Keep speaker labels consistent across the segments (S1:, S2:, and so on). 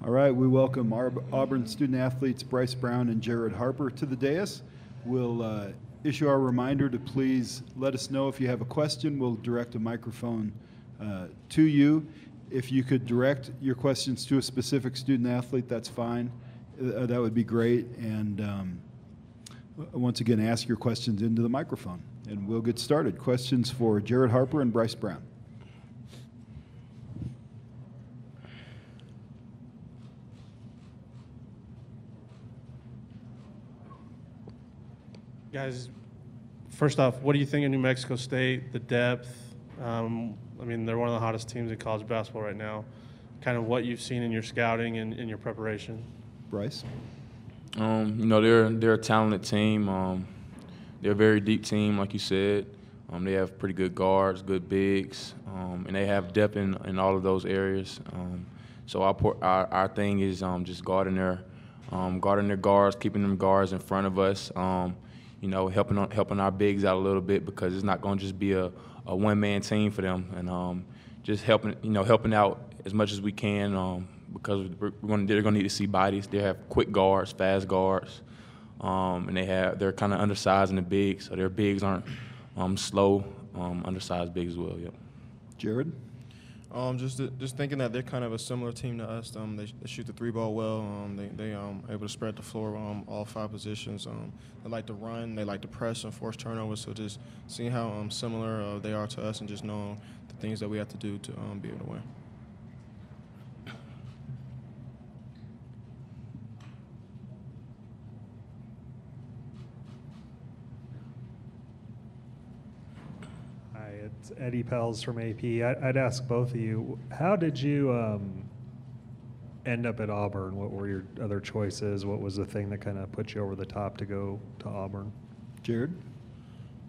S1: All right, we welcome Auburn student athletes Bryce Brown and Jared Harper to the dais. We'll issue our reminder to please let us know if you have a question. We'll direct a microphone to you. If you could direct your questions to a specific student athlete, that's fine. That would be great. And once again, ask your questions into the microphone. And we'll get started. Questions for Jared Harper and Bryce Brown.
S2: Guys, first off, what do you think of New Mexico State, the depth? I mean, they're one of the hottest teams in college basketball right now. Kind of what you've seen in your scouting and in your preparation.
S1: Bryce?
S3: They're a talented team. They're a very deep team, like you said. They have pretty good guards, good bigs, and they have depth in all of those areas. So our thing is just guarding their guards, keeping them guards in front of us. Helping our bigs out a little bit because it's not going to just be a one-man team for them, and just helping out as much as we can because they're going to need to see bodies. They have quick guards, fast guards, and they're kind of undersized in the bigs, so their bigs aren't slow, undersized bigs as well. Yep.
S1: Jared?
S4: Just thinking that they're kind of a similar team to us. They shoot the three ball well. They able to spread the floor all five positions. They like to run. They like to press and force turnovers. So just seeing how similar they are to us and just knowing the things that we have to do to be able to win.
S5: It's Eddie Pels from AP. I'd ask both of you, how did you end up at Auburn? What were your other choices? What was the thing that kind of put you over the top to go to Auburn?
S1: Jared?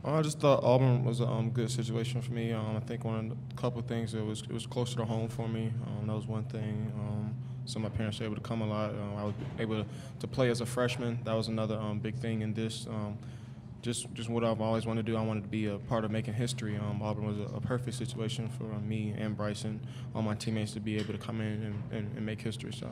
S4: I just thought Auburn was a good situation for me. I think a couple of things, it was closer to home for me. That was one thing. So my parents were able to come a lot. I was able to play as a freshman. That was another big thing in this. Just what I've always wanted to do. I wanted to be a part of making history. Auburn was a perfect situation for me and Bryce and all my teammates to be able to come in and make history. So,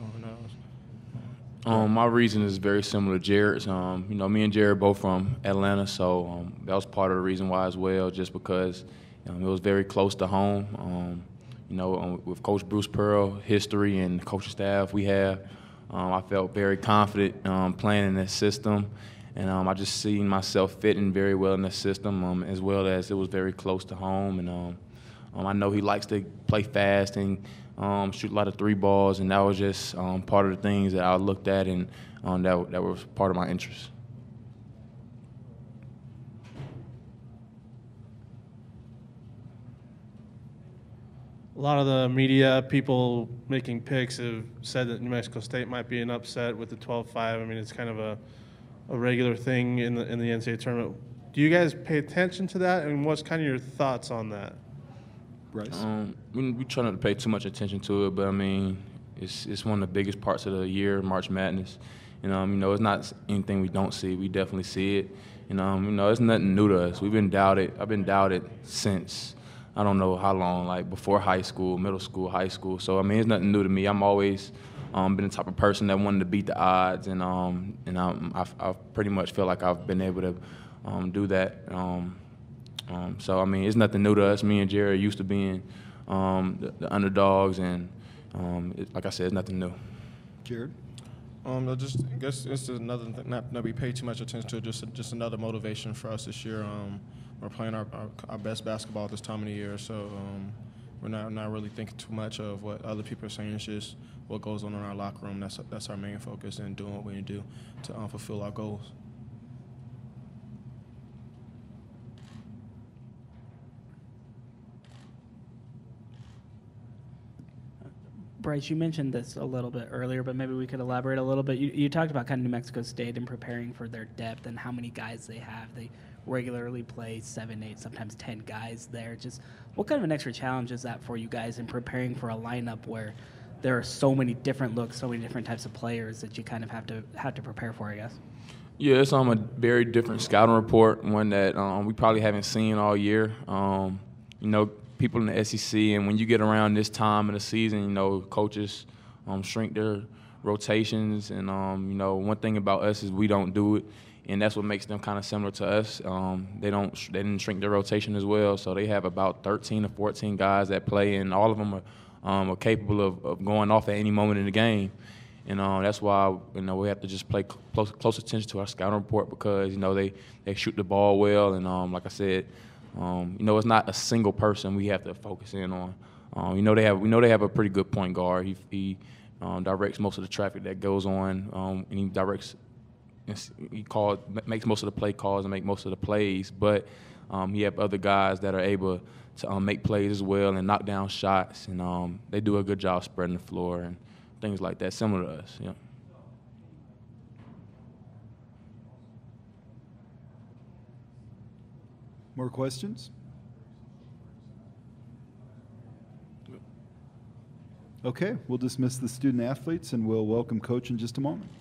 S3: my reason is very similar to Jared's. Me and Jared both from Atlanta, so that was part of the reason why as well, just because it was very close to home. With Coach Bruce Pearl, history and coaching staff we have, I felt very confident playing in this system. And I just seen myself fitting very well in the system, as well as it was very close to home. And I know he likes to play fast and shoot a lot of three balls, and that was just part of the things that I looked at and that was part of my interest.
S2: A lot of the media, people making picks have said that New Mexico State might be an upset with the 12-5. I mean, it's kind of a regular thing in the NCAA tournament. Do you guys pay attention to that, and what's kind of your thoughts on that?
S1: Bryce?
S3: We try not to pay too much attention to it, but I mean, it's one of the biggest parts of the year, March Madness. It's not anything we don't see. We definitely see it. It's nothing new to us. We've been doubted. I've been doubted since I don't know how long, like before high school, middle school, high school. So I mean, it's nothing new to me. I'm always been the type of person that wanted to beat the odds, and I pretty much feel like I've been able to do that. So I mean, it's nothing new to us. Me and Jared used to being the underdogs, and like I said, it's nothing new.
S1: Jared?
S4: I guess it's another thing not we pay too much attention to. Just another motivation for us this year. We're playing our best basketball at this time of the year, so we're not really thinking too much of what other people are saying. It's just what goes on in our locker room. That's our main focus, and doing what we need to do to fulfill our goals.
S6: Bryce, you mentioned this a little bit earlier, but maybe we could elaborate a little bit. You talked about kind of New Mexico State and preparing for their depth and how many guys they have. They regularly play 7, 8, sometimes 10 guys there. Just what kind of an extra challenge is that for you guys in preparing for a lineup where there are so many different looks, so many different types of players that you kind of have to prepare for, I guess?
S3: Yeah, it's a very different scouting report, one that we probably haven't seen all year. People in the SEC, and when you get around this time of the season, coaches shrink their rotations. And, you know, one thing about us is we don't do it, and that's what makes them kind of similar to us. They didn't shrink their rotation as well, so they have about 13 or 14 guys that play, and all of them are capable of going off at any moment in the game. And that's why, you know, we have to just pay close attention to our scouting report, because, you know, they shoot the ball well. And like I said, you know, it's not a single person we have to focus in on. We know they have a pretty good point guard. He directs most of the traffic that goes on, and he makes most of the play calls and make most of the plays. But you have other guys that are able to make plays as well and knock down shots, and they do a good job spreading the floor and things like that, similar to us. Yeah.
S1: More questions? Okay, we'll dismiss the student athletes and we'll welcome Coach in just a moment.